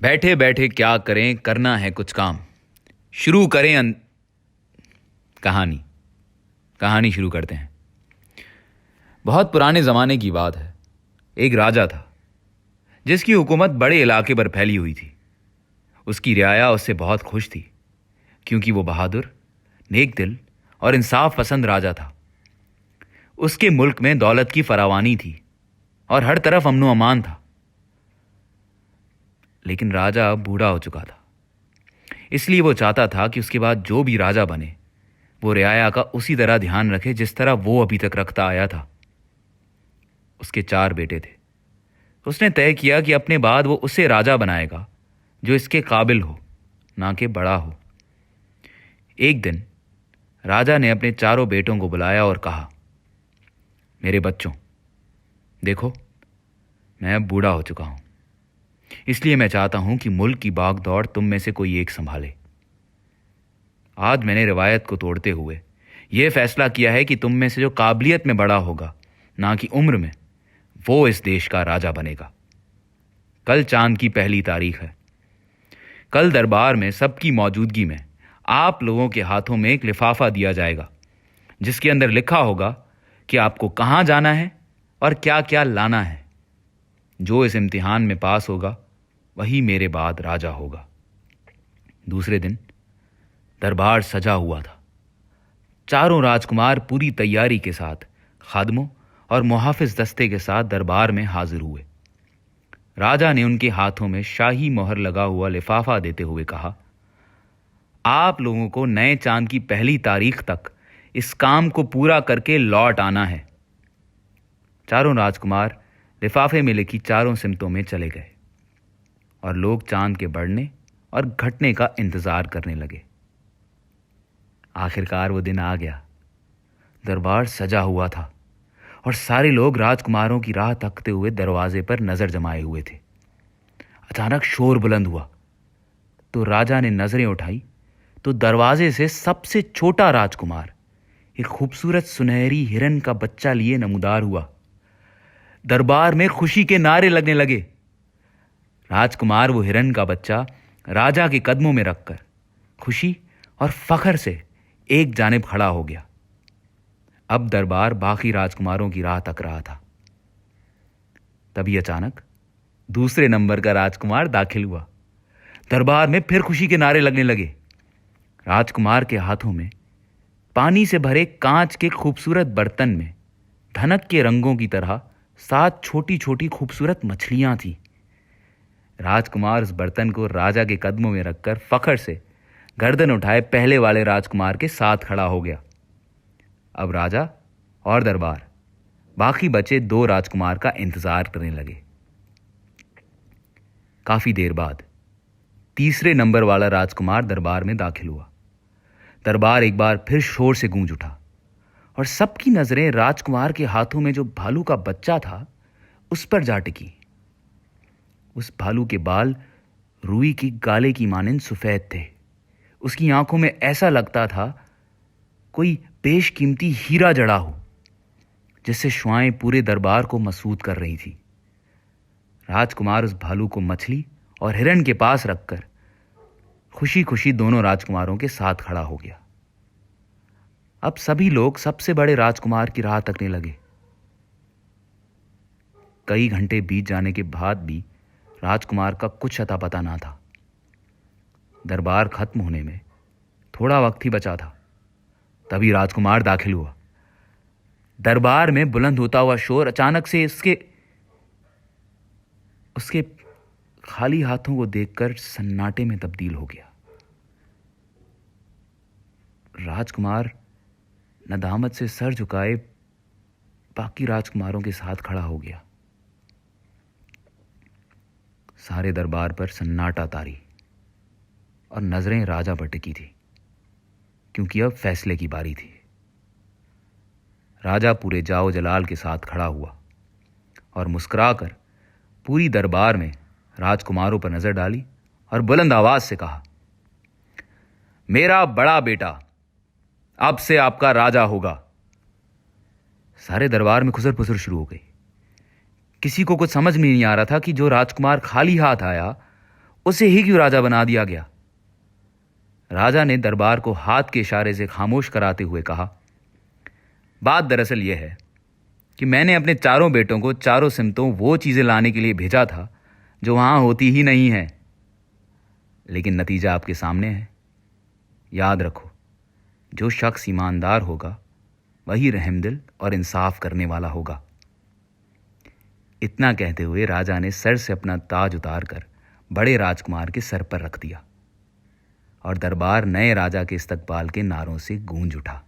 बैठे बैठे क्या करें, करना है कुछ काम। शुरू करें कहानी कहानी शुरू करते हैं। बहुत पुराने ज़माने की बात है। एक राजा था जिसकी हुकूमत बड़े इलाके पर फैली हुई थी। उसकी रियाया उससे बहुत खुश थी क्योंकि वो बहादुर, नेक दिल और इंसाफ पसंद राजा था। उसके मुल्क में दौलत की फरावानी थी और हर तरफ अमनो अमान था। लेकिन राजा अब बूढ़ा हो चुका था, इसलिए वो चाहता था कि उसके बाद जो भी राजा बने वो रियाया का उसी तरह ध्यान रखे जिस तरह वो अभी तक रखता आया था। उसके 4 बेटे थे। उसने तय किया कि अपने बाद वो उसे राजा बनाएगा जो इसके काबिल हो, ना कि बड़ा हो। एक दिन राजा ने अपने चारों बेटों को बुलाया और कहा, मेरे बच्चों, देखो, मैं अब बूढ़ा हो चुका हूं, इसलिए मैं चाहता हूं कि मुल्क की भाग दौड़ तुम में से कोई एक संभाले। आज मैंने रिवायत को तोड़ते हुए यह फैसला किया है कि तुम में से जो काबिलियत में बड़ा होगा, ना कि उम्र में, वो इस देश का राजा बनेगा। कल चांद की पहली तारीख है। कल दरबार में सबकी मौजूदगी में आप लोगों के हाथों में एक लिफाफा दिया जाएगा जिसके अंदर लिखा होगा कि आपको कहां जाना है और क्या क्या लाना है। जो इस इम्तिहान में पास होगा वही मेरे बाद राजा होगा। दूसरे दिन दरबार सजा हुआ था। चारों राजकुमार पूरी तैयारी के साथ खादमों और मुहाफिज दस्ते के साथ दरबार में हाजिर हुए। राजा ने उनके हाथों में शाही मोहर लगा हुआ लिफाफा देते हुए कहा, आप लोगों को नए चांद की पहली तारीख तक इस काम को पूरा करके लौट आना है। चारों राजकुमार लिफाफे में लिखी चारों सिमतों में चले गए और लोग चांद के बढ़ने और घटने का इंतजार करने लगे। आखिरकार वो दिन आ गया। दरबार सजा हुआ था और सारे लोग राजकुमारों की राह तकते हुए दरवाजे पर नजर जमाए हुए थे। अचानक शोर बुलंद हुआ तो राजा ने नजरें उठाई तो दरवाजे से सबसे छोटा राजकुमार एक खूबसूरत सुनहरी हिरन का बच्चा लिए नमूदार हुआ। दरबार में खुशी के नारे लगने लगे। राजकुमार वो हिरन का बच्चा राजा के कदमों में रखकर खुशी और फख्र से एक जानिब खड़ा हो गया। अब दरबार बाकी राजकुमारों की राह तक रहा था। तभी अचानक दूसरे नंबर का राजकुमार दाखिल हुआ। दरबार में फिर खुशी के नारे लगने लगे। राजकुमार के हाथों में पानी से भरे कांच के खूबसूरत बर्तन में धनक के रंगों की तरह 7 छोटी छोटी खूबसूरत मछलियां थीं। राजकुमार उस बर्तन को राजा के कदमों में रखकर फख्र से गर्दन उठाए पहले वाले राजकुमार के साथ खड़ा हो गया। अब राजा और दरबार बाकी बचे 2 राजकुमार का इंतजार करने लगे। काफी देर बाद तीसरे नंबर वाला राजकुमार दरबार में दाखिल हुआ। दरबार एक बार फिर शोर से गूंज उठा और सबकी नजरें राजकुमार के हाथों में जो भालू का बच्चा था उस पर जा टिकी। उस भालू के बाल रुई की गाले की मानिंद सफेद थे। उसकी आंखों में ऐसा लगता था कोई बेशकीमती हीरा जड़ा हो, जिससे शुआएं पूरे दरबार को मसूद कर रही थी। राजकुमार उस भालू को मछली और हिरन के पास रखकर खुशी खुशी दोनों राजकुमारों के साथ खड़ा हो गया। अब सभी लोग सबसे बड़े राजकुमार की राह तकने लगे। कई घंटे बीत जाने के बाद भी राजकुमार का कुछ अता पता ना था। दरबार खत्म होने में थोड़ा वक्त ही बचा था। तभी राजकुमार दाखिल हुआ। दरबार में बुलंद होता हुआ शोर अचानक से उसके खाली हाथों को देखकर सन्नाटे में तब्दील हो गया। राजकुमार नदामत से सर झुकाए बाकी राजकुमारों के साथ खड़ा हो गया। सारे दरबार पर सन्नाटा तारी और नजरें राजा पर टिकी थी क्योंकि अब फैसले की बारी थी। राजा पूरे जाओ जलाल के साथ खड़ा हुआ और मुस्कुराकर पूरी दरबार में राजकुमारों पर नजर डाली और बुलंद आवाज से कहा, मेरा बड़ा बेटा अब से आपका राजा होगा। सारे दरबार में खुसर पुसर शुरू हो गई। किसी को कुछ समझ में नहीं आ रहा था कि जो राजकुमार खाली हाथ आया उसे ही क्यों राजा बना दिया गया? राजा ने दरबार को हाथ के इशारे से खामोश कराते हुए कहा, बात दरअसल यह है कि मैंने अपने चारों बेटों को चारों सिमतों वो चीज़ें लाने के लिए भेजा था जो वहां होती ही नहीं है। लेकिन नतीजा आपके सामने है। याद रखो, जो शख्स ईमानदार होगा वही रहमदिल और इंसाफ करने वाला होगा। इतना कहते हुए राजा ने सर से अपना ताज उतारकर बड़े राजकुमार के सर पर रख दिया और दरबार नए राजा के इस्तकबाल के नारों से गूंज उठा।